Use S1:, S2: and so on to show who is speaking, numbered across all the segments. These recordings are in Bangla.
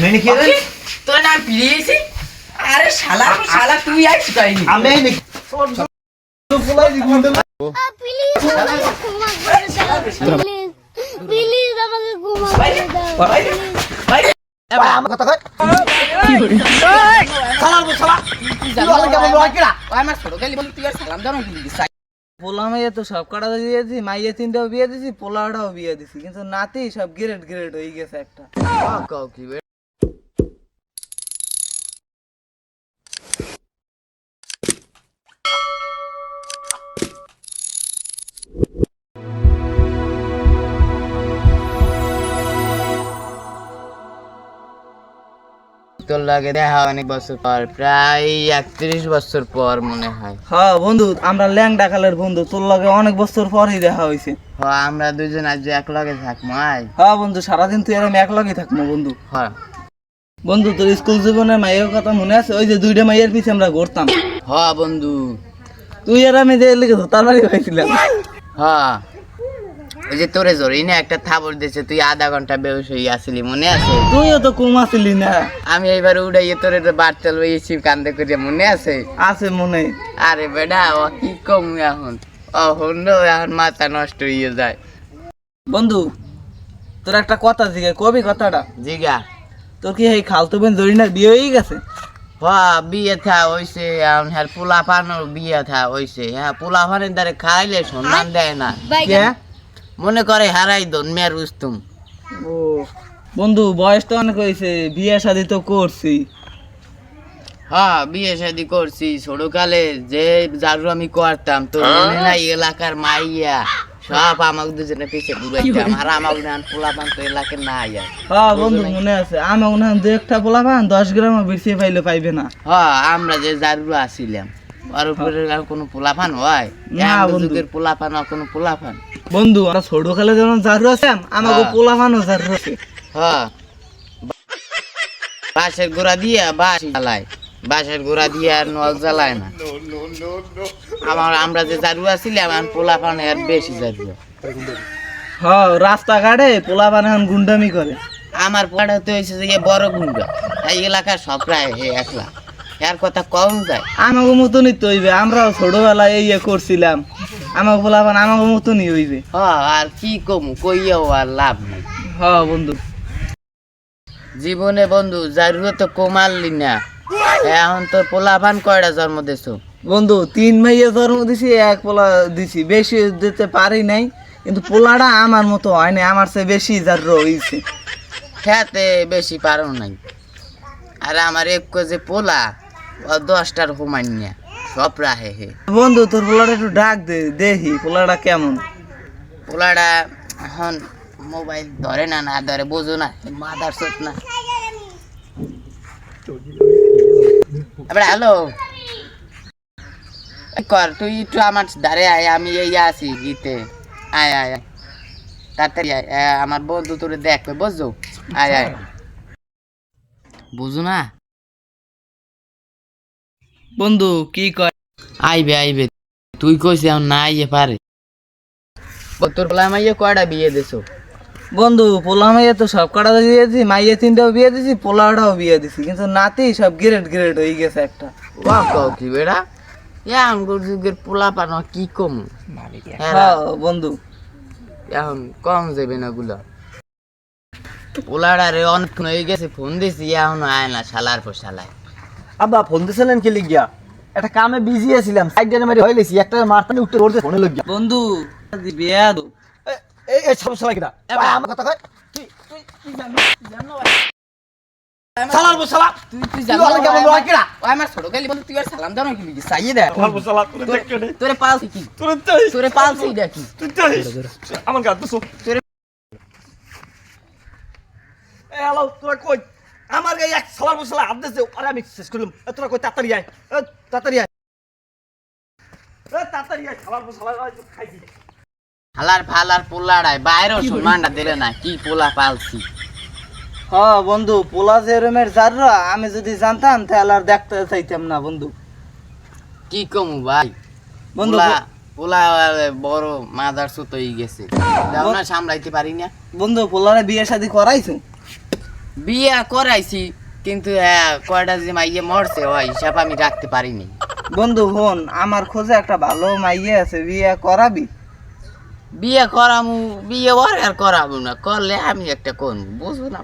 S1: আমি নি খেয়ে
S2: তোর নাম পিড়িয়েছি আরে শালা শালা তুই আইস তাইনি
S1: আমি নি তো ফুলাই দি গুন্ডে
S3: প্লিজ প্লিজ আমাকে ঘুমা করে দাও
S2: ভাই ভাই
S1: আমার কথা কই সালাম সালাম
S2: তুই জানো কেমন লয়কেরা আমার ছোট গালি বলি তুই আর সালাম জানো কি দিছিস
S4: পোলা মাইয়া তো সব কাটা দিয়ে দিছি, মাইয়া তিনটাও বিয়ে দিছি, পোলাটাও বিয়ে দিছি, কিন্তু নাতি সব গ্রেড গ্রেড হয়ে গেছে একটা।
S2: কাও কি বে তোর লাগে দেখা অনেক বছর পর, প্রায় 31 বছর পর মনে হয়।
S4: হ্যাঁ বন্ধু, আমরা ল্যাংডা কালের বন্ধু, তোর লগে অনেক বছর পরই দেখা হয়েছে।
S2: হ্যাঁ আমরা দুজন আজ এক লগে থাকবো।
S4: হ্যাঁ বন্ধু, সারাদিন তুই আর আমি এক লগে থাকবো বন্ধু।
S2: হ্যাঁ
S4: বন্ধু, তোর স্কুল জীবনের মাইয়ের কথা মনে আছে? ওই যে দুইটা মাইয়ের পিছে আমরা ঘুরতাম।
S2: হ্যাঁ বন্ধু,
S4: তুই আর আমি যে লিখে তার বাড়ি হয়েছিলাম।
S2: হ্যাঁ ওই যে তোরে জোরেই না একটা থাবর দিয়েছে, তুই আধা ঘন্টা বেহুশ হয়ে আসিলি মনে আছে?
S4: তুইও তো কম আসিলি না।
S2: আমি এইবার উড়াইয়ে তোরে বার্তাল হয়েছি কান্দে করিয়া মনে আছে?
S4: আছে মনে।
S2: আরে বেডা ও কি কম এখন, এখন মাথা নষ্ট হয়ে যায়।
S4: বন্ধু, তোর একটা কথা জিজ্ঞাসা, কবি কথাটা
S2: জিগা।
S4: তোর কি এই খালতো বোন জরিনার বিয়ে হয়ে গেছে?
S2: হ্যাঁ বিয়ে থা হইছে, এখন হ্যাঁ পোলা পানোর বিয়ে থা হইছে। হ্যাঁ পোলা পানের দ্বারে খাইলে সম্মান দেয় না,
S4: কে
S2: মনে করে হারাই দন মেয়ের রুস্তুম।
S4: ও বন্ধু, বয়স তো অনেক হয়েছে, বিয়ে শাদি তো করছি।
S2: হ্যাঁ বিয়ে শাদি করছি, ছোটকালে যে জারু আমি করতাম তোর মনে নাই? এলাকার মাইয়া সব আমাকে দুজনে পিছিয়ে ঘুরাইতাম, আর আমাকে পোলা পান তো এলাকার না আইয়া।
S4: হ্যাঁ বন্ধু মনে আছে, আমার মনে হয় 2-1টা পোলা পান 10 গ্রাম বেশি পাইলে পাইবে না।
S2: হ্যাঁ আমরা যে জারু আসিলাম ওর উপরে আর কোনো পোলা পান হয়
S4: না
S2: না?
S4: বন্ধু।
S2: যুগের পোলা পান আর কোনো পোলা পান।
S4: বন্ধু, আমরা ছোটকালে যখন জারু আছিলাম, আমাকে
S2: হ্যাঁ।
S4: পোলা পানও জারু আছে।
S2: হ্যাঁ বাঁশের গোড়া দিয়ে বাঁশ জ্বালায়, বাঁশের গোড়া দিয়ে আর নল জ্বালায় না। আমরা যে জারু আসিলাম আর পোলা পান আর বেশি জারু।
S4: হ্যাঁ, রাস্তাঘাটে পোলা পান এখন গুন্ডামি করে।
S2: আমার পড়া হতে হয়েছে যে বড় গুন্ডা, এই এলাকার সব প্রায় একলা, এর কথা কম যায়।
S4: আমাকে মতনই তো হইবে, আমরাও ছোটবেলায় এই করছিলাম, আমাকে পোলা পান আমাকে মতনই হইবে।
S2: হ্যাঁ আর কি কমু, কইয়াও আর লাভ নেই।
S4: হ্যাঁ বন্ধু,
S2: জীবনে বন্ধু জারুও তো কমালি না, এখন তোর পোলা পান কয়টা জন্ম দিছো?
S4: বন্ধু 3 মাইয়া জন্ম দিছি, 1 পোলা দিছি, বেশি দিতে পারি নাই, কিন্তু পোলাটা আমার মতো হয় না, আমার চেয়ে বেশি জারু হইছে।
S2: খেতে বেশি পারো নাই, আর আমার এক যে পোলা ও 10টার হুমাইন না সব রাহে হে।
S4: বন্ধু, তোর পোলাটা একটু ডাক দে, দেখি পোলাটা কেমন।
S2: পোলাটা এখন মোবাইল ধরে না, না ধরে বোঝো না, মাদার সত না। এবার হ্যালো কর, তুই একটু আমার ধারে আয়, আমি এই আছি গীতে। আয় আয় আয় তাড়াতাড়ি আয়, আমার বন্ধু তোরে দেখবে বুঝছো? আয় আয়, বুঝো না?
S4: বন্ধু কি কয়?
S2: আইবে আইবে, তুই কইস এখন না আইয়ে পারে। তোর পোলা মাইয়ে কয়টা বিয়ে দিছো?
S4: বন্ধু, পোলা মাইয়া তো সব কাটা দিয়ে দিছি, মাইয়া 3টাও বিয়ে দিছি, পোলাটাও বিয়ে দিছি, কিন্তু নাতি সব গ্রেড গ্রেড হয়ে গেছে একটা।
S2: বাহ কও কি বেড়া, এখন যুগের পোলা পানো কি কম।
S4: হ্যাঁ বন্ধু,
S2: এখন কম যাবে না গুলা। পোলাটা রে অনেক হয়ে গেছে, ফোন দিছি এখন আয় না, শালার পর শালায়।
S1: আব্বা ফোন দিছিলেন কি লিখিয়া? একটা কামে বিজি আছিলাম, সাইড দিয়ে মারি হইলেছি, একটা মারতানি উঠতে পড়তে ফোনে লাগিয়া।
S4: বন্ধু বিয়া দো।
S1: এই এই সব শালা কিরা আমার কথা কয় সালাম সালাম
S2: তুই
S1: তুই জানো কেমন লয় কিরা?
S2: আমার ছোট গালি বলে তুই আর সালাম জানো কি লিখি চাইয়ে দে।
S1: সালাম সালাম তোরে দেখকে দে
S2: তোরে পালছি কি,
S1: তোরে চাই
S2: তোরে পালছি দেখি।
S1: তুই চাই আমার গাত দসো এ হ্যালো তোরা কই? আমার গায়ে এক সালাম সালাম হাত দিছে, আরে আমি শেষ করলাম। তোরা কই তাড়াতাড়ি আয়, তাড়াতাড়ি আয়, তাড়াতাড়ি আয়, সালাম সালাম খাইছি।
S2: হালার ফালার পোলাড়ায় বাইরেও সম্মানটা দিলে না, কি পোলা পালছি।
S4: হ্যাঁ বন্ধু, পোলা যে রুমের জাররা, আমি যদি জানতাম তাহলে আর দেখতে চাইতাম না বন্ধু।
S2: কি কমু ভাই,
S4: বন্ধু
S2: পোলা বড় মাদার সুত হয়ে গেছে, না সামলাইতে পারি না।
S4: বন্ধু, পোলারে বিয়ে শাদি করাইছো?
S2: বিয়ে করাইছি কিন্তু কয়টা যে মাইয়ে মরছে ওই হিসাব আমি রাখতে পারিনি।
S4: বন্ধু হন, আমার খোঁজে একটা ভালো মাইয়ে আছে, বিয়ে করাবি?
S2: বিয়ে করামু, বিয়ে ওর আর করাবো না, করলে আমি একটা কোন বুঝবো না।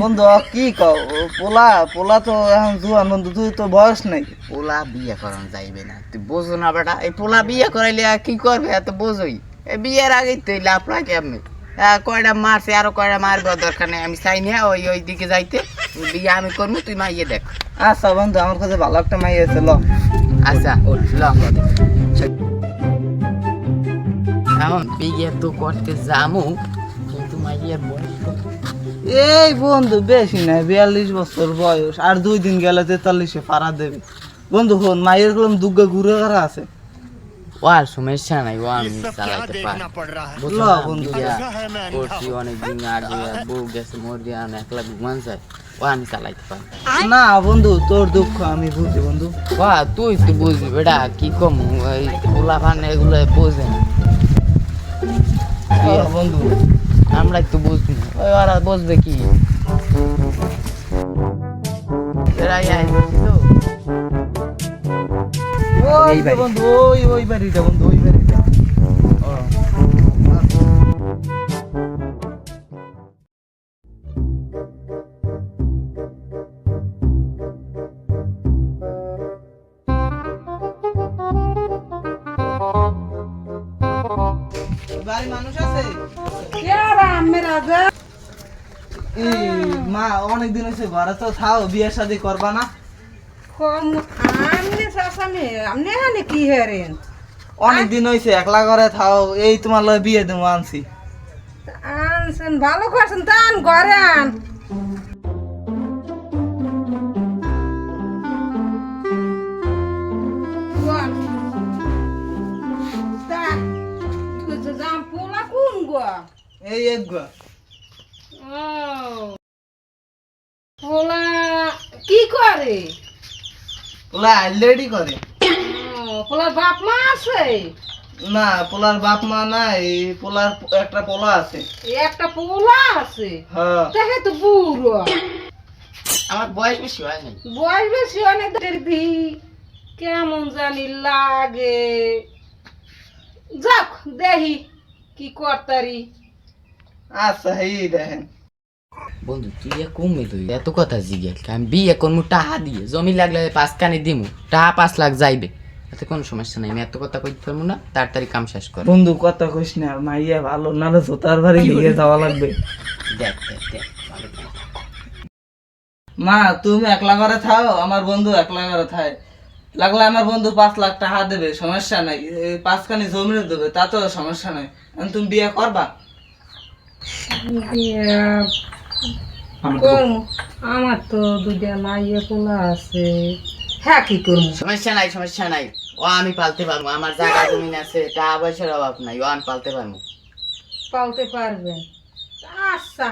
S4: বন্ধু কি কও, পোলা পোলা তো এখন জুয়ান বন্ধু, তুই তো বয়স নেই।
S2: পোলা বিয়ে করানো যাইবে না, তুই বোঝো না বেটা। এই পোলা বিয়ে করাইলে আর কি করবে, এত বোঝোই। এই বিয়ের আগে তুই লাভ লাগে আমি কয়টা মারছে, আরো কয়টা মারবে, দরকার নেই। আমি চাই না ওই দিকে যাইতে, বিয়ে আমি করবো, তুই মাইয়ে দেখ।
S4: আচ্ছা বন্ধু, আমার কাছে ভালো একটা মাইয়ে আছে, ল।
S2: আচ্ছা এখন বিয়ে তো করতে যামু, কিন্তু মাইয়ের বয়স কত?
S4: এই বন্ধু বেশি নাই, 42 বছর বয়স, আর 2 দিন গেলে 43-এ পাড়া দেবে। বন্ধু হন, মাইয়ের কলম দুগ্গা ঘুরে করা আছে।
S2: ও আর সমস্যা নাই, ও আমি চালাইতে পারি।
S4: ল বন্ধু,
S2: করছি অনেকদিন আগে, বউ গেছে মরিয়ান, একলা ঘুমান যায়, ও আমি চালাইতে পারি।
S4: না বন্ধু, তোর দুঃখ আমি বুঝি বন্ধু।
S2: তুই তো বুঝবি বেটা, কি কম এই পোলা পান এগুলো বোঝে না।
S4: বন্ধু
S2: আমরা তো বুঝবি না, ওই ওরা বুঝবে কি?
S4: ওই বন্ধু, ওই বাড়িটা বন্ধু, ওই বাড়িটা। বাড়ি মানুষ আছে? মা অনেকদিন হয়েছে ঘরে তো থাও, বিয়ে শাদী করবা না? অনেকদিন হয়েছে একলা ঘরে থাও, এই তোমার লগে বিয়ে দেবো আনছি।
S5: ভালো করছেন, তান ঘরে আন। পোলা কোন গো?
S4: এই এক গো।
S5: পোলা কি করে?
S4: পোলা অলরেডি করে।
S5: পোলার বাপ মা আছে?
S4: না, পোলার বাপ মা নাই, পোলার একটা পোলা আছে।
S5: একটা পোলা আছে?
S4: হ্যাঁ।
S5: দেখে তো বুড়ো,
S2: আমার বয়স বেশি হয় নাই।
S5: বয়স বেশি অনেক দেখবি, কেমন জানি লাগে। যাক দেখি কি করতারি।
S4: আচ্ছা এই দেখেন
S2: বন্ধু, তুই কমে তুই এত কথা জিজ্ঞেস, আমি বিয়ে করবো টাহা দিয়ে, জমি লাগলে 5 কানি দিমু, টাহা 5 লাখ যাইবে, এতে কোনো সমস্যা নাই। আমি এত কথা কইতে পারবো না, তাড়াতাড়ি কাম শেষ কর।
S4: বন্ধু কথা কইস না, মাইয়া ভালো নালে জোতার বাড়ি নিয়ে যাওয়া লাগবে।
S2: দেখ দেখ দেখ ভালো করে।
S4: মা তুমি একলা ঘরে থাও, আমার বন্ধু একলা ঘরে থায়, লাগলে আমার বন্ধু 5 লাখ টাকা দেবে, সমস্যা নাই। 5 কানি জমি দেবে, তা তো সমস্যা নাই। এখন তুমি বিয়ে করবা?
S5: আমার তো দুইটা মাইয়া পোলা আছে, হ্যাঁ কি করবো?
S2: সমস্যা নাই, সমস্যা নাই, ও আমি পালতে পারবো। আমার জায়গা জমি আছে, টাকা পয়সার অভাব নাই, ও আমি পালতে পারবো।
S5: পালতে পারবেন? আচ্ছা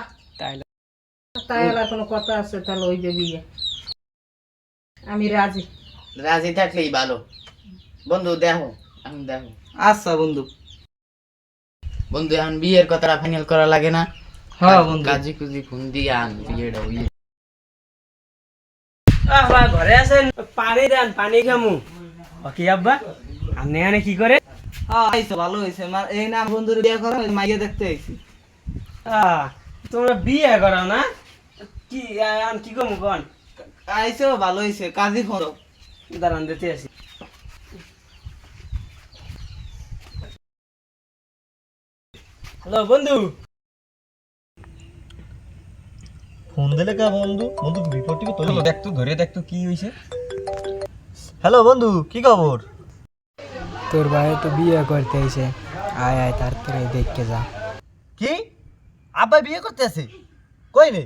S5: তাহলে কোনো কথা আছে, তাহলে ওই যে বিয়ে আমি রাজি।
S2: রাজি থাকলেই ভালো। বন্ধু দেখো, আমি দেখো।
S4: আচ্ছা বন্ধু।
S2: বন্ধু এখন বিয়ের কথাটা ফাইনাল করা লাগে না?
S4: হ্যাঁ বন্ধু।
S2: কাজী কুজি ফোন দিয়ে আন বিয়েটা হইয়ে।
S6: ঘরে আছেন? পানি দেন, পানি খামু। কি আব্বা আপনি এখানে কি করে?
S4: আইসো, ভালো হয়েছে। এই না বন্ধুর বিয়ে করো, মাইয়া দেখতে আইছি।
S6: তোমরা বিয়ে করো না? কি কি কমু কন?
S4: আইসো, ভালো হয়েছে। কাজী ফোন
S6: দাঁড়ান দিতে আসি। হ্যালো বন্ধু।
S1: ফোন দিলে কা বন্ধু? বন্ধু বিপদ টিপদ তোর দেখ তো, ধরে দেখ তো কি হইছে। হ্যালো বন্ধু, কি খবর?
S7: তোর ভাই তো বিয়ে করতে আইছে, আয় আয় তাড়াতাড়ি দেখকে যা।
S1: কি আব্বা বিয়ে করতে আছে? কই রে?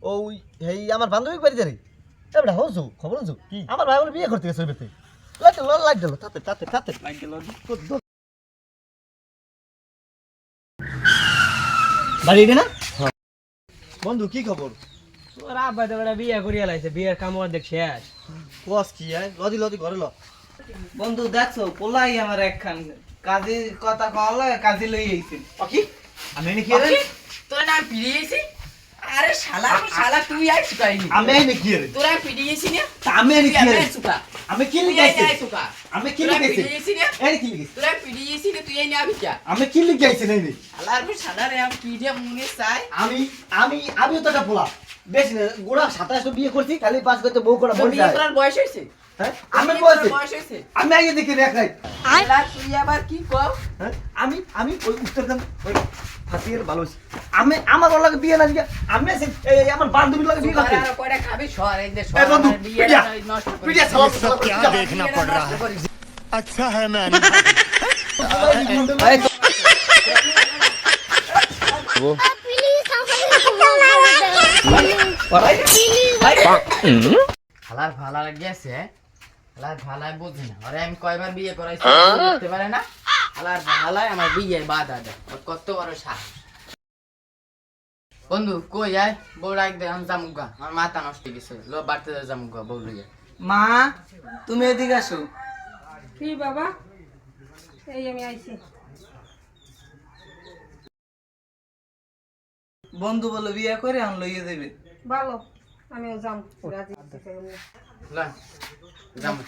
S1: ওই এই আমার বান্ধবী বাড়ি যারে এবড়া হইছো, খবর হইছো কি? আমার ভাই বলে বিয়ে করতে গেছে বেতে। লাইট দিল তাতে তাতে তাতে লাইট দিল। বাড়ি রে না? বন্ধু কি খবর?
S6: তোর আব্বা তো বেটা বিয়ে করিয়া লাইছে, বিয়ের কাম অর্ধেক শেষ।
S1: বস কি আয় লদি লদি ঘরে ল।
S4: বন্ধু দেখছো, পোলাই আমার একখান কাজী কথা কলে কাজী লই আইছে।
S1: কি আমি এনে কি রে?
S2: তোর নাম ফিরিয়েছি? আরে শালা শালা তুই আইছ কাইনি
S1: আমি এই নাকি রে
S2: তোরা পিডি গেছিস না
S1: আমি এই নাকি রে
S2: সুকা
S1: আমি কি
S2: তুই
S1: লিখাইছি
S2: আই সুকা
S1: আমি কি
S2: তোরা
S1: লিখাইছি
S2: পিডি গেছিস না
S1: এই কি লিখাইছি
S2: তোরা পিডি গেছিস না তুই এই না আবিকা
S1: আমি কি লিখাইছি নাই রে
S2: শালার পর শালা রে আমি কি যে মনে চাই
S1: আমিও তো একটা পোলা বেশ না গোড়া 27 বিয়ে করছি খালি পাস করতে বউ করা
S2: তো
S1: বল
S2: বিয়ে
S1: যায়
S2: করার বয়স হইছে
S1: হ্যাঁ
S2: আমি
S1: আমি বলছি
S2: বয়স হইছে
S1: আমি আগে দেখি রেখ নাই
S2: শালা তুই আবার কি কর
S1: হ্যাঁ আমি ওই উত্তর দাম ওই ফাতিয়ের ভালো হইছে আমি আমার ওর লাগে বিয়ে না দিয়া আমি এই আমার বান্ধবীর লাগে বিয়ে করতে
S2: আর কয়টা খাবি সর এই যে সর
S1: এই বন্ধু,
S2: আমার বিয়ে
S1: পিডিয়া,
S2: নষ্ট করে
S1: পিডিয়া
S2: দিবি।
S1: সালাম
S8: क्या देखना पड़ रहा है अच्छा है मैं
S3: প্লিজ আমাকে ক্ষমা করে দাও প্লিজ
S2: শালার ভালা গেছে শালার ভালাই বুঝি না আরে আমি কয়বার বিয়ে করাইছি বুঝতে পারে না শালার ভালাই আমার বিয়ে বাধা দেয় ওর কত বড় সাহস বন্ধু কই যায় বউ রাখ দে আমি জামুগা আমার মাথা নষ্ট হয়ে গেছে লো বাড়তে জামুগা বউ লইয়া
S4: মা তুমি এদিকে আসো
S5: কি বাবা এই আমি আইছি
S4: বন্ধু বলে বিয়ে করে আন লইয়ে দেবে
S5: ভালো আমিও যাম রাজি আছি।
S2: লা জামু